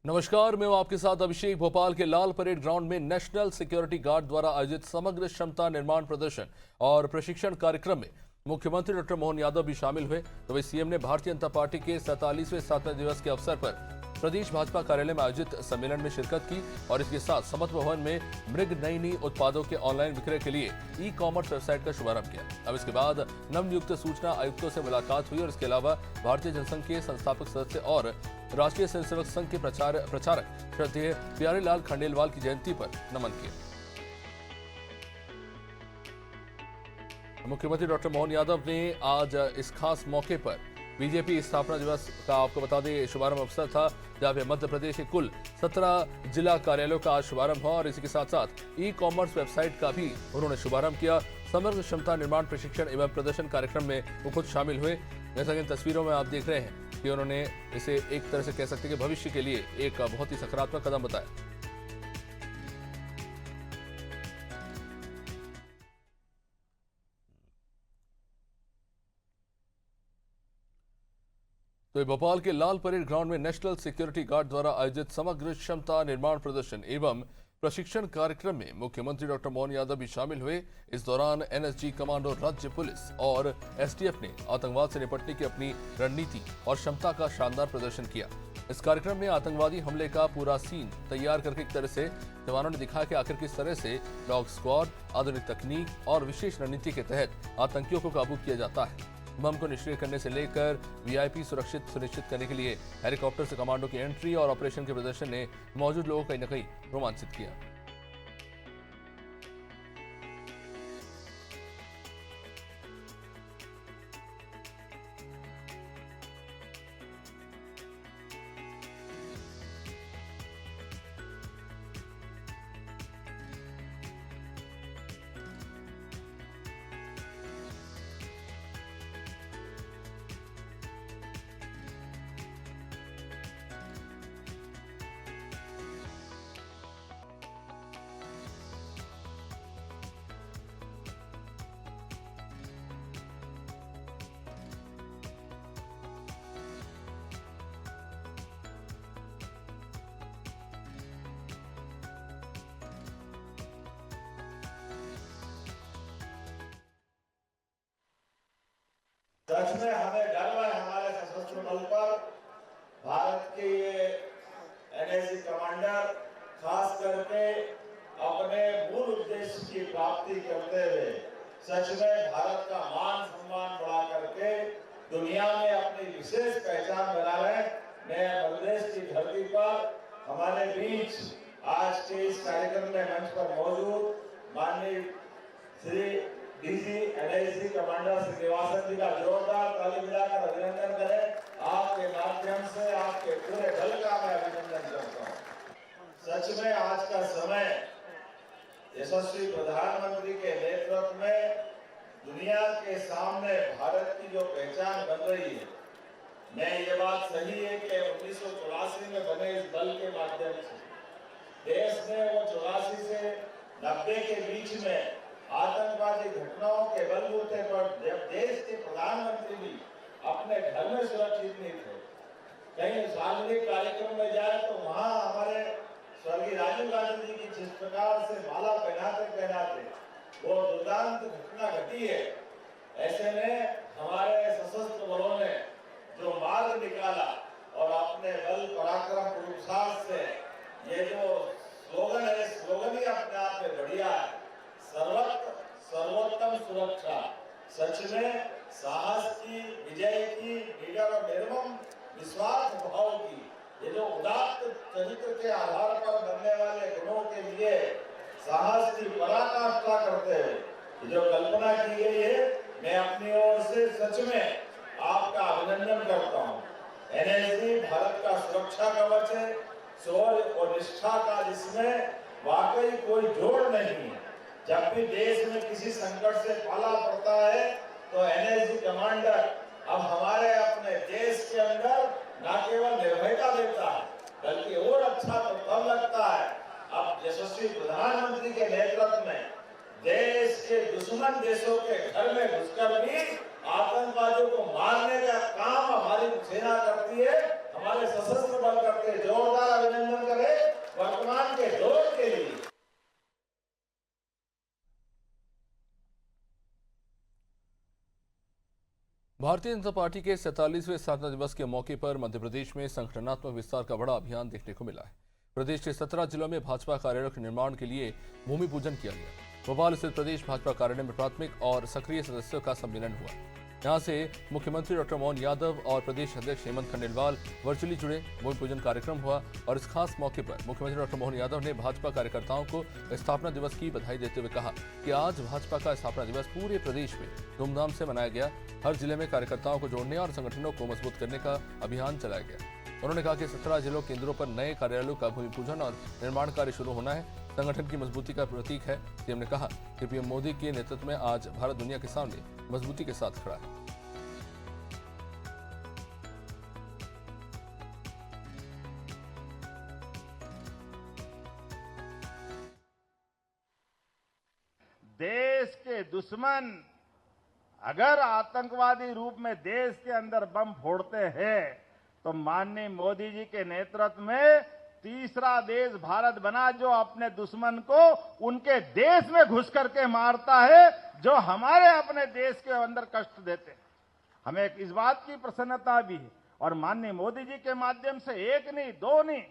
नमस्कार, मैं हूं आपके साथ अभिषेक। भोपाल के लाल परेड ग्राउंड में नेशनल सिक्योरिटी गार्ड द्वारा आयोजित समग्र क्षमता निर्माण प्रदर्शन और प्रशिक्षण कार्यक्रम में मुख्यमंत्री डॉक्टर मोहन यादव भी शामिल हुए। तो वही सीएम ने भारतीय जनता पार्टी के 47वें स्थापना दिवस के अवसर पर प्रदेश भाजपा कार्यालय में आयोजित सम्मेलन में शिरकत की और इसके साथ समत्व भवन में मृग नई उत्पादों के ऑनलाइन विक्रय के लिए ई कॉमर्स वेबसाइट का शुभारंभ किया। अब इसके बाद नवनियुक्त सूचना आयुक्तों से मुलाकात हुई और इसके अलावा भारतीय जनसंघ के संस्थापक सदस्य और राष्ट्रीय स्वयंसेवक संघ के प्रचारक श्रद्धेय प्यारेलाल खंडेलवाल की जयंती पर नमन किया। मुख्यमंत्री डॉक्टर मोहन यादव ने आज इस खास मौके पर बीजेपी स्थापना दिवस का आपको बता दें शुभारंभ अवसर था, जहां पे मध्य प्रदेश के कुल 17 जिला कार्यालयों का आज शुभारंभ हुआ और इसी के साथ साथ ई कॉमर्स वेबसाइट का भी उन्होंने शुभारंभ किया। समग्र क्षमता निर्माण प्रशिक्षण एवं प्रदर्शन कार्यक्रम में वो खुद शामिल हुए। जैसा कि इन तस्वीरों में आप देख रहे हैं कि उन्होंने इसे एक तरह से कह सकते हैं कि भविष्य के लिए एक बहुत ही सकारात्मक कदम बताया। तो भोपाल के लाल परेड ग्राउंड में नेशनल सिक्योरिटी गार्ड द्वारा आयोजित समग्र क्षमता निर्माण प्रदर्शन एवं प्रशिक्षण कार्यक्रम में मुख्यमंत्री डॉक्टर मोहन यादव भी शामिल हुए। इस दौरान एनएसजी कमांडो, राज्य पुलिस और एसटीएफ ने आतंकवाद से निपटने की अपनी रणनीति और क्षमता का शानदार प्रदर्शन किया। इस कार्यक्रम में आतंकवादी हमले का पूरा सीन तैयार करके एक तरह से जवानों ने दिखाया कि आखिर किस तरह से डॉग स्क्वाड, आधुनिक तकनीक और विशेष रणनीति के तहत आतंकियों को काबू किया जाता है। बम को निष्क्रिय करने से लेकर वीआईपी सुनिश्चित करने के लिए हेलीकॉप्टर से कमांडो की एंट्री और ऑपरेशन के प्रदर्शन ने मौजूद लोगों को कहीं न कहीं रोमांचित किया। सच में हमें गर्व है हमारे सशस्त्र बल पर। भारत के ये एनएसजी कमांडर खास करके अपने मूल उद्देश्य की प्राप्ति करते हुए सच में भारत का मान सम्मान बढ़ा करके दुनिया में अपनी विशेष पहचान बना रहे। मैं मध्यप्रदेश की धरती पर हमारे बीच आज के इस कार्यक्रम में मंच पर मौजूद माननीय Shri DG NSG commander Srinivasan ji का जोरदार ताली मिलाकर अभिनंदन करें। आपके माध्यम से आपके पूरे दल का मैं अभिनंदन करता हूं। सच में आज का समय यशस्वी प्रधानमंत्री के नेतृत्व में दुनिया के सामने भारत की जो पहचान बन रही है, मैं ये बात सही है कि 1984 में बने इस दल के माध्यम से देश ने वो 84 से 90 के बीच में आतंकवादी घटनाओं के बलबूते पर जब देश के प्रधानमंत्री भी अपने घर में सुरक्षित नहीं थे, कहीं सार्वजनिक कार्यक्रम में जाए तो वहां हमारे स्वर्गीय राजीव गांधी जी की जिस प्रकार से माला पहनाते वो दुर्दांत घटना घटी है, ऐसे में हमारे सशस्त्र बलों ने जो मार्ग निकाला और अपने बल पराक्रम पुरुषार्थ से ये जो स्लोगन है, स्लोगन ही अपने आप में बढ़िया है, सर्वोत्तम सुरक्षा। सच में साहस की, विजय की, निडर और निर्मम निस्वार्थ भाव की, ये जो उदात्त चरित्र के आधार पर बनने वाले गुणों के लिए साहस की पराकाष्ठा करते हैं, ये जो कल्पना की गई है, मैं अपनी ओर से सच में आपका अभिनंदन करता हूँ। एनएसजी भारत का सुरक्षा कवच है, शौर्य और निष्ठा का जिसमें वाकई कोई जोड़ नहीं है। जब भी देश में किसी संकट से पाला पड़ता है तो एनएसजी कमांडर अब हमारे अपने देश के अंदर न केवल निर्भयता देता है बल्कि और अच्छा तो तब लगता है अब यशस्वी प्रधानमंत्री के नेतृत्व में देश के दुश्मन देशों के घर में घुसकर भी आतंकवादियों को मारने का काम हमारी सेना करती है। हमारे सशस्त्र बल करके जोरदार अभिनंदन करें वर्तमान के दौर के लिए। भारतीय जनता पार्टी के 47वें स्थापना दिवस के मौके पर मध्य प्रदेश में संगठनात्मक विस्तार का बड़ा अभियान देखने को मिला है। प्रदेश के 17 जिलों में भाजपा कार्यालयों के निर्माण के लिए भूमि पूजन किया गया। भोपाल स्थित प्रदेश भाजपा कार्यालय में प्राथमिक और सक्रिय सदस्यों का सम्मेलन हुआ। यहां से मुख्यमंत्री डॉक्टर मोहन यादव और प्रदेश अध्यक्ष हेमंत खंडेलवाल वर्चुअली जुड़े। भूमि पूजन कार्यक्रम हुआ और इस खास मौके पर मुख्यमंत्री डॉक्टर मोहन यादव ने भाजपा कार्यकर्ताओं को स्थापना दिवस की बधाई देते हुए कहा कि आज भाजपा का स्थापना दिवस पूरे प्रदेश में धूमधाम से मनाया गया। हर जिले में कार्यकर्ताओं को जोड़ने और संगठनों को मजबूत करने का अभियान चलाया गया। उन्होंने कहा कि 17 जिलों केंद्रों पर नए कार्यालयों का भूमि पूजन और निर्माण कार्य शुरू होना है। संगठन की मजबूती का प्रतीक है। सीएम ने कहा कि पीएम मोदी के नेतृत्व में आज भारत दुनिया के सामने मजबूती के साथ खड़ा है। देश के दुश्मन अगर आतंकवादी रूप में देश के अंदर बम फोड़ते हैं तो माननीय मोदी जी के नेतृत्व में तीसरा देश भारत बना जो अपने दुश्मन को उनके देश में घुस करके मारता है, जो हमारे अपने देश के अंदर कष्ट देते हैं। हमें इस बात की प्रसन्नता भी है और माननीय मोदी जी के माध्यम से एक नहीं दो नहीं,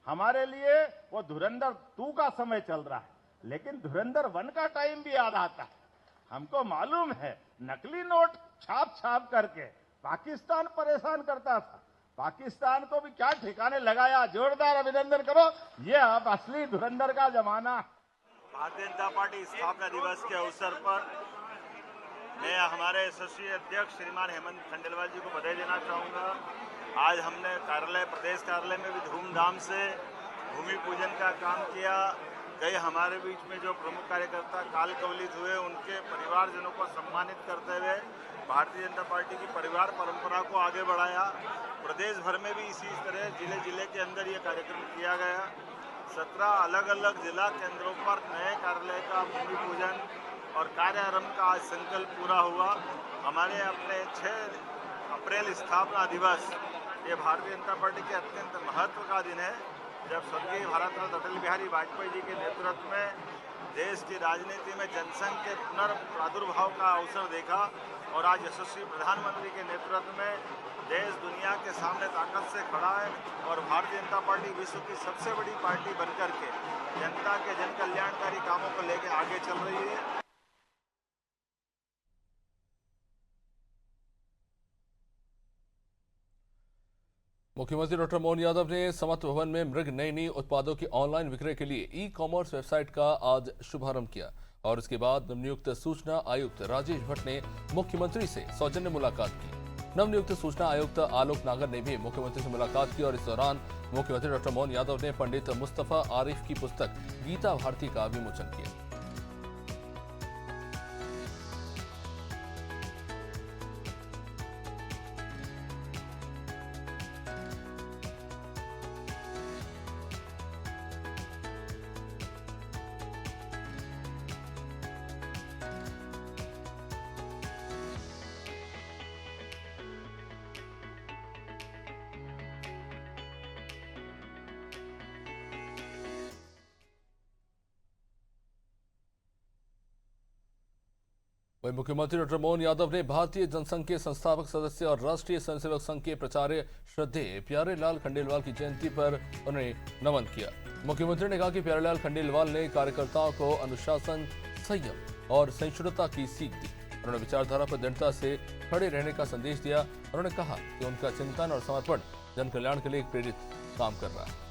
हमारे लिए वो धुरंधर 2 का समय चल रहा है, लेकिन धुरंधर 1 का टाइम भी याद आता है। हमको मालूम है नकली नोट छाप छाप करके पाकिस्तान परेशान करता था, पाकिस्तान को भी क्या ठिकाने लगाया। जोरदार अभिनंदन करो, ये अब असली धुरंधर का जमाना। भारतीय जनता पार्टी स्थापना दिवस के अवसर पर मैं हमारे यशस्वी अध्यक्ष श्रीमान हेमंत खंडेलवाल जी को बधाई देना चाहूँगा। आज हमने प्रदेश कार्यालय में भी धूमधाम से भूमि पूजन का काम किया। कई हमारे बीच में जो प्रमुख कार्यकर्ता काल कवलित हुए उनके परिवारजनों को सम्मानित करते हुए भारतीय जनता पार्टी की परिवार परंपरा को आगे बढ़ाया। प्रदेश भर में भी इसी तरह जिले जिले के अंदर ये कार्यक्रम किया गया। 17 अलग अलग जिला केंद्रों पर नए कार्यालय का भूमि पूजन और कार्यारंभ का आज संकल्प पूरा हुआ। हमारे अपने 6 अप्रैल स्थापना दिवस ये भारतीय जनता पार्टी के अत्यंत महत्व का दिन है, जब स्वर्गीय भारत रत्न अटल बिहारी वाजपेयी जी के नेतृत्व में देश की राजनीति में जनसंघ के पुनर्प्रादुर्भाव का अवसर देखा और आज यशस्वी प्रधानमंत्री के नेतृत्व में देश दुनिया के सामने ताकत से खड़ा है और भारतीय जनता पार्टी विश्व की सबसे बड़ी पार्टी बनकर के जनता के जन कल्याणकारी कामों को लेकर आगे चल रही है। मुख्यमंत्री डॉक्टर मोहन यादव ने समत्व भवन में मृग नैनी उत्पादों की ऑनलाइन विक्रय के लिए ई-कॉमर्स वेबसाइट का आज शुभारंभ किया और इसके बाद नवनियुक्त सूचना आयुक्त राजेश भट्ट ने मुख्यमंत्री से सौजन्य मुलाकात की। नवनियुक्त सूचना आयुक्त आलोक नागर ने भी मुख्यमंत्री से मुलाकात की और इस दौरान मुख्यमंत्री डॉक्टर मोहन यादव ने पंडित मुस्तफा आरिफ की पुस्तक गीता भारती का विमोचन किया। वहीं मुख्यमंत्री डॉक्टर मोहन यादव ने भारतीय जनसंघ के संस्थापक सदस्य और राष्ट्रीय स्वयंसेवक संघ के प्राचार्य श्रद्धेय प्यारेलाल खंडेलवाल की जयंती पर उन्हें नमन किया। मुख्यमंत्री ने कहा कि प्यारेलाल खंडेलवाल ने कार्यकर्ताओं को अनुशासन, संयम और सहिष्णुता की सीख दी। उन्होंने विचारधारा पर दृढ़ता से खड़े रहने का संदेश दिया। उन्होंने कहा कि उनका चिंतन और समर्पण जन कल्याण के लिए एक प्रेरित काम कर रहा है।